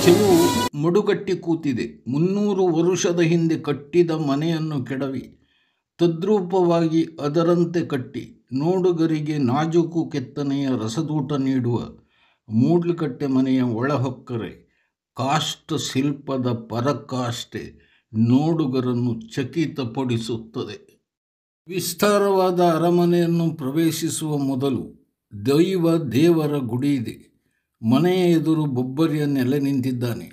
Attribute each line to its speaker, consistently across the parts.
Speaker 1: ಚೆವು ಮಡುಗಟ್ಟಿ ಕೂತಿದೆ. 300 ವರುಷದ ಹಿಂದೆ ಕಟ್ಟಿದ ಮನೆಯನ್ನು ಕೆಡವಿ ತದ್ರೂಪವಾಗಿ ಅದರಂತೆ ಕಟ್ಟಿ ನೋಡುಗರಿಗೆ ನಾಜೂಕು ಕೆತ್ತನೆಯ ರಸದೂಟ ನೀಡುವ ಮೂಡ್ಲಕಟ್ಟೆ ಮನೆಯ ಒಳಹೊಕ್ಕರೆ ಕಾಷ್ಟ ಶಿಲ್ಪದ ಪರಾಕಾಷ್ಠೆ ನೋಡುಗರನ್ನು ಚಕಿತಪಡಿಸುತ್ತದೆ. ವಿಸ್ತಾರವಾದ ಅರಮನೆಯನ್ನು ಪ್ರವೇಶಿಸುವ ಮೊದಲು ದೇವರ ಗುಡಿ ಇದೆ. ಮನೆಯ ಎದುರು ಬೊಬ್ಬರಿಯ ನೆಲೆ ನಿಂತಿದ್ದಾನೆ.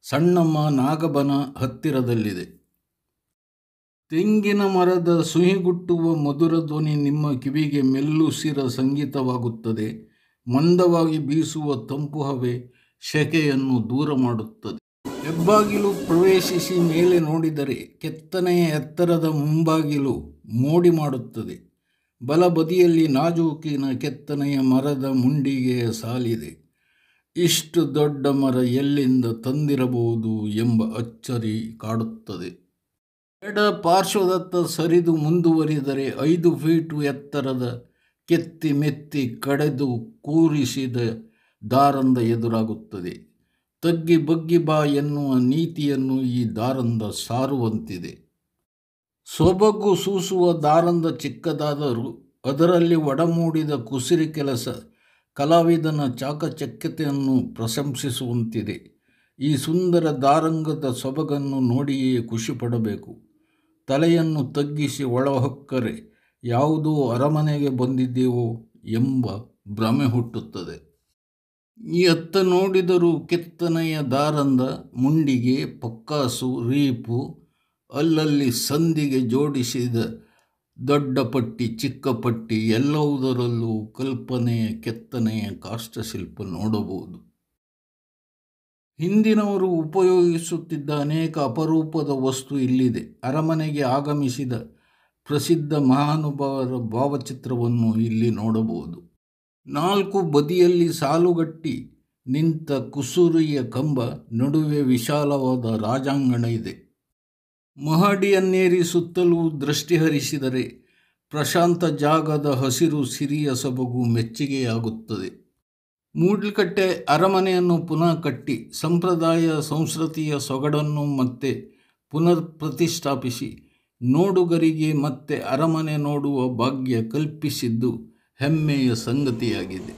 Speaker 1: ಸಣ್ಣಮ್ಮ ನಾಗಬನ ಹತ್ತಿರದಲ್ಲಿದೆ. ತೆಂಗಿನ ಮರದ ಸುಹಿಗುಟ್ಟುವ ಮಧುರ ಧ್ವನಿ ನಿಮ್ಮ ಕಿವಿಗೆ ಮೆಲ್ಲುಸಿರ ಸಂಗೀತವಾಗುತ್ತದೆ. ಮಂದವಾಗಿ ಬೀಸುವ ತಂಪು ಹವೆ ಶೆಕೆಯನ್ನು ದೂರ ಮಾಡುತ್ತದೆ. ಹೆಬ್ಬಾಗಿಲು ಪ್ರವೇಶಿಸಿ ಮೇಲೆ ನೋಡಿದರೆ ಕೆತ್ತನೆಯ ಎತ್ತರದ ಮುಂಬಾಗಿಲು ಮೋಡಿ ಮಾಡುತ್ತದೆ. ಬಲಬದಿಯಲ್ಲಿ ನಾಜೂಕಿನ ಕೆತ್ತನೆಯ ಮರದ ಮುಂಡಿಗೆಯ ಸಾಲಿದೆ. ಇಷ್ಟು ದೊಡ್ಡ ಮರ ಎಲ್ಲಿಂದ ತಂದಿರಬಹುದು ಎಂಬ ಅಚ್ಚರಿ ಕಾಡುತ್ತದೆ. ಎಡ ಪಾರ್ಶ್ವದತ್ತ ಸರಿದು ಮುಂದುವರಿದರೆ 5 ಫೀಟು ಎತ್ತರದ ಕೆತ್ತಿ ಮೆತ್ತಿ ಕಡೆದು ಕೂರಿಸಿದ ದಾರಂದ ಎದುರಾಗುತ್ತದೆ. ತಗ್ಗಿ ಬಗ್ಗಿ ಬಾ ಎನ್ನುವ ನೀತಿಯನ್ನು ಈ ದಾರಂದ ಸಾರುವಂತಿದೆ. ಸೊಬಗು ಸೂಸುವ ದಾರಂದ ಚಿಕ್ಕದಾದರೂ ಅದರಲ್ಲಿ ಒಡಮೂಡಿದ ಕುಸಿರಿ ಕೆಲಸ ಕಲಾವಿದನ ಚಾಕಚಕ್ಯತೆಯನ್ನು ಪ್ರಶಂಸಿಸುವಂತಿದೆ. ಈ ಸುಂದರ ದಾರಂಗದ ಸೊಬಗನ್ನು ನೋಡಿಯೇ ಖುಷಿಪಡಬೇಕು. ತಲೆಯನ್ನು ತಗ್ಗಿಸಿ ಒಳಹೊಕ್ಕರೆ ಯಾವುದೋ ಅರಮನೆಗೆ ಬಂದಿದ್ದೇವೋ ಎಂಬ ಭ್ರಮೆ ಹುಟ್ಟುತ್ತದೆ. ಎತ್ತ ನೋಡಿದರೂ ಕೆತ್ತನೆಯ ದಾರಂದ, ಮುಂಡಿಗೆ, ಪಕ್ಕಾಸು, ರೀಪು, ಅಲ್ಲಲ್ಲಿ ಸಂದಿಗೆ ಜೋಡಿಸಿದ ದೊಡ್ಡ ಪಟ್ಟಿ, ಚಿಕ್ಕ ಪಟ್ಟಿ ಎಲ್ಲವುದರಲ್ಲೂ ಕಲ್ಪನೆಯ ಕೆತ್ತನೆಯ ಕಾಷ್ಟಶಿಲ್ಪ ನೋಡಬಹುದು. ಹಿಂದಿನವರು ಉಪಯೋಗಿಸುತ್ತಿದ್ದ ಅನೇಕ ಅಪರೂಪದ ವಸ್ತು ಇಲ್ಲಿದೆ. ಅರಮನೆಗೆ ಆಗಮಿಸಿದ ಪ್ರಸಿದ್ಧ ಮಹಾನುಭಾವರ ಭಾವಚಿತ್ರವನ್ನು ಇಲ್ಲಿ ನೋಡಬಹುದು. 4 ಬದಿಯಲ್ಲಿ ಸಾಲುಗಟ್ಟಿ ನಿಂತ ಕುಸುರಿಯ ಕಂಬ, ನಡುವೆ ವಿಶಾಲವಾದ ರಾಜಾಂಗಣ ಇದೆ. ಮಹಡಿಯನ್ನೇರಿ ಸುತ್ತಲೂ ದೃಷ್ಟಿ ಹರಿಸಿದರೆ ಪ್ರಶಾಂತ ಜಾಗದ ಹಸಿರು ಸಿರಿಯ ಸೊಬಗು ಮೆಚ್ಚುಗೆಯಾಗುತ್ತದೆ. ಮೂಡ್ಲಕಟ್ಟೆ ಅರಮನೆಯನ್ನು ಪುನಃ ಕಟ್ಟಿ ಸಂಪ್ರದಾಯ ಸಂಸ್ಕೃತಿಯ ಸೊಗಡನ್ನು ಮತ್ತೆ ಪುನರ್ ಪ್ರತಿಷ್ಠಾಪಿಸಿ ನೋಡುಗರಿಗೆ ಮತ್ತೆ ಅರಮನೆ ನೋಡುವ ಭಾಗ್ಯ ಕಲ್ಪಿಸಿದ್ದು ಹೆಮ್ಮೆಯ ಸಂಗತಿಯಾಗಿದೆ.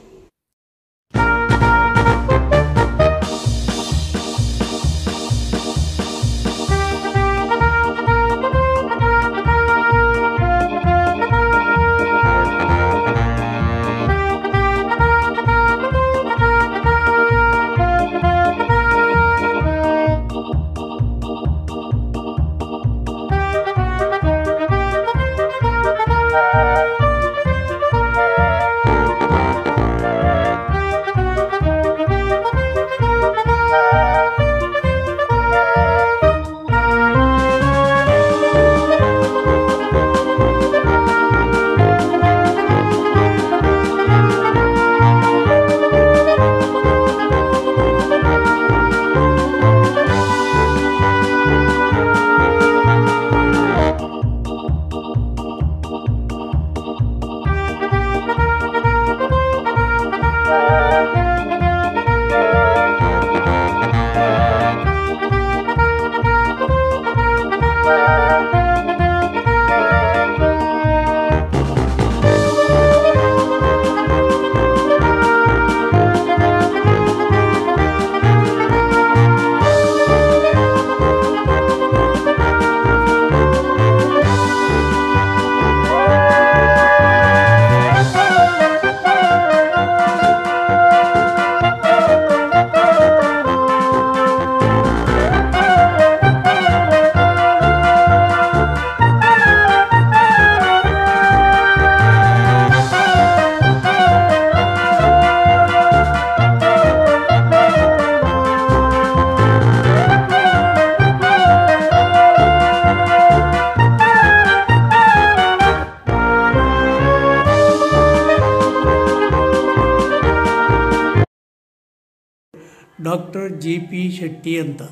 Speaker 2: Doctor G.P. ಶೆಟ್ಟಿ ಅಂತ.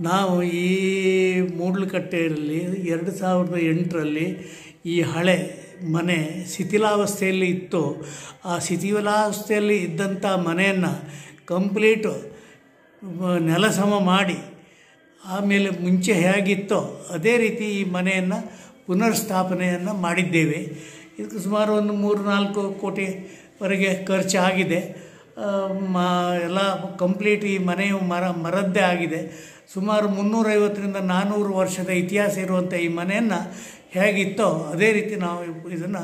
Speaker 2: ನಾವು ಈ ಮೂಡ್ಲಕಟ್ಟೆಯಲ್ಲಿ 2008ರಲ್ಲಿ ಈ ಹಳೆ ಮನೆ ಶಿಥಿಲಾವಸ್ಥೆಯಲ್ಲಿ ಇತ್ತು. ಆ ಶಿಥಿಲಾವಸ್ಥೆಯಲ್ಲಿ ಇದ್ದಂಥ ಮನೆಯನ್ನು ಕಂಪ್ಲೀಟು ನೆಲ ಸಮ ಮಾಡಿ ಆಮೇಲೆ ಮುಂಚೆ ಹೇಗಿತ್ತೋ ಅದೇ ರೀತಿ ಈ ಮನೆಯನ್ನು ಪುನರ್ಸ್ಥಾಪನೆಯನ್ನು ಮಾಡಿದ್ದೇವೆ. ಇದಕ್ಕೆ ಸುಮಾರು ಒಂದು 3-4 ಕೋಟಿವರೆಗೆ ಖರ್ಚಾಗಿದೆ. ಎಲ್ಲ ಕಂಪ್ಲೀಟ್ ಈ ಮನೆಯು ಮರದ್ದೇ ಆಗಿದೆ. ಸುಮಾರು 350-400 ವರ್ಷದ ಇತಿಹಾಸ ಇರುವಂಥ ಈ ಮನೆಯನ್ನು ಹೇಗಿತ್ತೋ ಅದೇ ರೀತಿ ನಾವು ಇದನ್ನು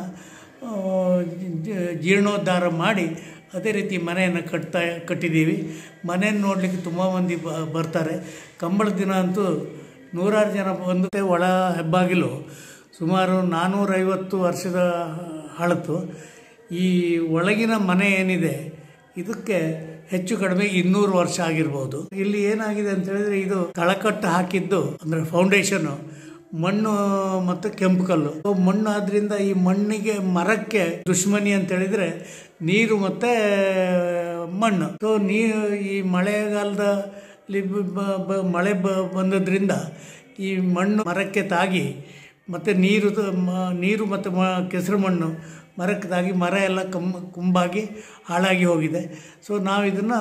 Speaker 2: ಜೀರ್ಣೋದ್ಧಾರ ಮಾಡಿ ಅದೇ ರೀತಿ ಮನೆಯನ್ನು ಕಟ್ಟಿದ್ದೀವಿ. ಮನೆಯನ್ನು ನೋಡಲಿಕ್ಕೆ ತುಂಬ ಮಂದಿ ಬರ್ತಾರೆ. ಕಂಬಳದ ದಿನ ಅಂತೂ 100 ಜನ ಬಂದು ಒಳ ಹೆಬ್ಬಾಗಿಲು ಸುಮಾರು 450 ವರ್ಷದ ಹಳತು. ಈ ಒಳಗಿನ ಮನೆ ಏನಿದೆ ಇದಕ್ಕೆ ಹೆಚ್ಚು ಕಡಿಮೆ 200 ವರ್ಷ ಆಗಿರ್ಬೋದು. ಇಲ್ಲಿ ಏನಾಗಿದೆ ಅಂತ ಹೇಳಿದ್ರೆ, ಇದು ತಳಕಟ್ಟು ಹಾಕಿದ್ದು ಅಂದರೆ ಫೌಂಡೇಶನ್ನು ಮಣ್ಣು ಮತ್ತು ಕೆಂಪು ಕಲ್ಲು. ಮಣ್ಣು ಆದ್ರಿಂದ ಈ ಮಣ್ಣಿಗೆ ಮರಕ್ಕೆ ದುಶ್ಮನಿ ಅಂತ ಹೇಳಿದ್ರೆ ನೀರು ಮತ್ತು ಮಣ್ಣು. ಸೊ ಈ ಮಳೆಗಾಲದಲ್ಲಿ ಮಳೆ ಬಂದದ್ರಿಂದ ಈ ಮಣ್ಣು ಮರಕ್ಕೆ ತಾಗಿ ಮತ್ತು ನೀರು ಮತ್ತು ಕೆಸರು ಮಣ್ಣು ಮರಕ್ಕೆ ತಾಗಿ ಮರ ಎಲ್ಲ ಕುಂಬಾಗಿ ಹಾಳಾಗಿ ಹೋಗಿದೆ. ಸೊ ನಾವು ಇದನ್ನು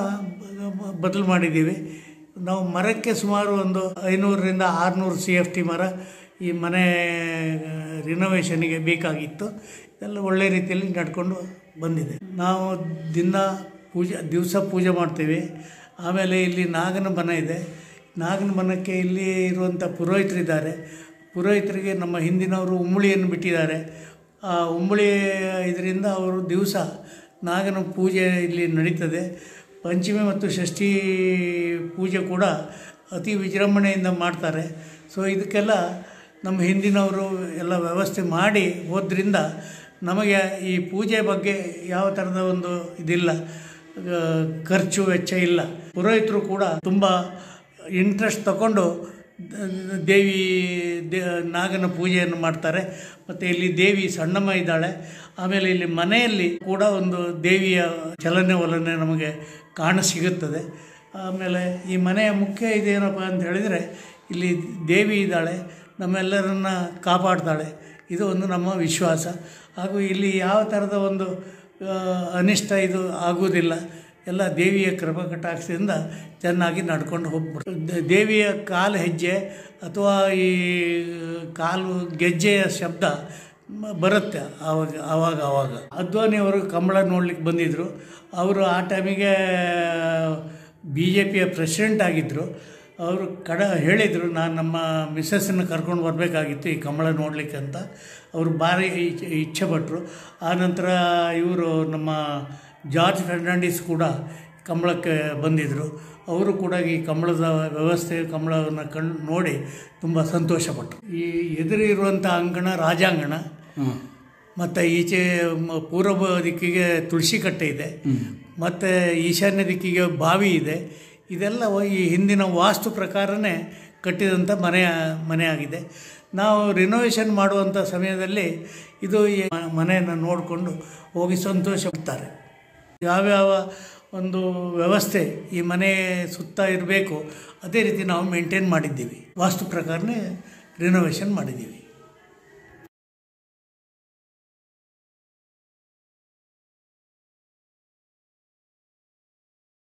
Speaker 2: ಬದಲು ಮಾಡಿದ್ದೀವಿ. ನಾವು ಮರಕ್ಕೆ ಸುಮಾರು ಒಂದು 500-600 CFT ಮರ ಈ ಮನೆ ರಿನೋವೇಷನ್ಗೆ ಬೇಕಾಗಿತ್ತು. ಇದೆಲ್ಲ ಒಳ್ಳೆ ರೀತಿಯಲ್ಲಿ ನಡ್ಕೊಂಡು ಬಂದಿದೆ. ನಾವು ದಿವಸ ಪೂಜೆ ಮಾಡ್ತೀವಿ. ಆಮೇಲೆ ಇಲ್ಲಿ ನಾಗನ ಬನ ಇದೆ. ನಾಗನ ಬನಕ್ಕೆ ಇಲ್ಲಿ ಇರುವಂಥ ಪುರೋಹಿತರಿದ್ದಾರೆ. ಪುರೋಹಿತರಿಗೆ ನಮ್ಮ ಹಿಂದಿನವರು ಉಂಬಳಿಯನ್ನು ಬಿಟ್ಟಿದ್ದಾರೆ. ಆ ಉಂಬಳಿ ಇದರಿಂದ ಅವರು ದಿವಸ ನಾಗನ ಪೂಜೆ ಇಲ್ಲಿ ನಡೀತದೆ. ಪಂಚಮಿ ಮತ್ತು ಷಷ್ಠಿ ಪೂಜೆ ಕೂಡ ಅತಿ ವಿಜೃಂಭಣೆಯಿಂದ ಮಾಡ್ತಾರೆ. ಸೊ ಇದಕ್ಕೆಲ್ಲ ನಮ್ಮ ಹಿಂದಿನವರು ಎಲ್ಲ ವ್ಯವಸ್ಥೆ ಮಾಡಿ ಹೋದ್ರಿಂದ ನಮಗೆ ಈ ಪೂಜೆ ಬಗ್ಗೆ ಯಾವ ಥರದ ಒಂದು ಇದಿಲ್ಲ, ಖರ್ಚು ವೆಚ್ಚ ಇಲ್ಲ. ಪುರೋಹಿತರು ಕೂಡ ತುಂಬ ಇಂಟ್ರೆಸ್ಟ್ ತಗೊಂಡು ನಾಗನ ಪೂಜೆಯನ್ನು ಮಾಡ್ತಾರೆ. ಮತ್ತು ಇಲ್ಲಿ ದೇವಿ ಸಣ್ಣಮ್ಮ ಇದ್ದಾಳೆ. ಆಮೇಲೆ ಇಲ್ಲಿ ಮನೆಯಲ್ಲಿ ಕೂಡ ಒಂದು ದೇವಿಯ ಚಲನೆ ವಲನೆ ನಮಗೆ ಕಾಣಸಿಗುತ್ತದೆ. ಆಮೇಲೆ ಈ ಮನೆಯ ಮುಖ್ಯ ಇದೇನಪ್ಪ ಅಂತ ಹೇಳಿದರೆ, ಇಲ್ಲಿ ದೇವಿ ಇದ್ದಾಳೆ, ನಮ್ಮೆಲ್ಲರನ್ನ ಕಾಪಾಡ್ತಾಳೆ. ಇದು ಒಂದು ನಮ್ಮ ವಿಶ್ವಾಸ. ಹಾಗೂ ಇಲ್ಲಿ ಯಾವ ಥರದ ಒಂದು ಅನಿಷ್ಟ ಇದು ಆಗುವುದಿಲ್ಲ. ಎಲ್ಲ ದೇವಿಯ ಕೃಪಾ ಕಟಾಕ್ಷದಿಂದ ಚೆನ್ನಾಗಿ ನಡ್ಕೊಂಡು ಹೋಗ್ಬಿಡ್ತಾರೆ. ದೇವಿಯ ಕಾಲು ಹೆಜ್ಜೆ ಅಥವಾ ಈ ಕಾಲು ಗೆಜ್ಜೆಯ ಶಬ್ದ ಬರುತ್ತೆ ಆವಾಗ. ಅದ್ವಾನಿಯವರು ಕಂಬಳ ನೋಡ್ಲಿಕ್ಕೆ ಬಂದಿದ್ದರು. ಅವರು ಆ ಟೈಮಿಗೆ BJPಯ ಪ್ರೆಸಿಡೆಂಟ್ ಆಗಿದ್ದರು. ಅವರು ಹೇಳಿದರು, ನಾನು ನಮ್ಮ ಮಿಸ್ಸಸ್ಸನ್ನು ಕರ್ಕೊಂಡು ಬರಬೇಕಾಗಿತ್ತು ಈ ಕಂಬಳ ನೋಡಲಿಕ್ಕೆ ಅಂತ. ಅವರು ಭಾರಿ ಇಚ್ಛೆ ಪಟ್ಟರು. ಆನಂತರ ಇವರು ನಮ್ಮ ಜಾರ್ಜ್ ಫರ್ನಾಂಡಿಸ್ ಕೂಡ ಕಂಬಳಕ್ಕೆ ಬಂದಿದ್ದರು. ಅವರು ಕೂಡ ಈ ಕಂಬಳದ ವ್ಯವಸ್ಥೆ ಕಂಬಳವನ್ನು ನೋಡಿ ತುಂಬ ಸಂತೋಷಪಟ್ಟರು. ಈ ಎದುರಿರುವಂಥ ಅಂಗಣ ರಾಜಾಂಗಣ, ಮತ್ತು ಈಚೆ ಪೂರ್ವ ದಿಕ್ಕಿಗೆ ತುಳಸಿ ಕಟ್ಟೆ ಇದೆ, ಮತ್ತು ಈಶಾನ್ಯ ದಿಕ್ಕಿಗೆ ಬಾವಿ ಇದೆ. ಇದೆಲ್ಲ ಈ ಹಿಂದಿನ ವಾಸ್ತು ಪ್ರಕಾರನೇ ಕಟ್ಟಿದಂಥ ಮನೆ ಆಗಿದೆ. ನಾವು ರಿನೋವೇಷನ್ ಮಾಡುವಂಥ ಸಮಯದಲ್ಲಿ ಇದು ಈ ಮನೆಯನ್ನು ನೋಡಿಕೊಂಡು ಹೋಗಿ ಸಂತೋಷ ಪಡ್ತಾರೆ. ಯಾವ್ಯಾವ ಒಂದು ವ್ಯವಸ್ಥೆ ಈ ಮನೆ ಸುತ್ತ ಇರಬೇಕು ಅದೇ ರೀತಿ ನಾವು ಮೇಂಟೈನ್ ಮಾಡಿದ್ದೀವಿ. ವಾಸ್ತು ಪ್ರಕಾರನೇ ರಿನೋವೇಷನ್ ಮಾಡಿದ್ದೀವಿ.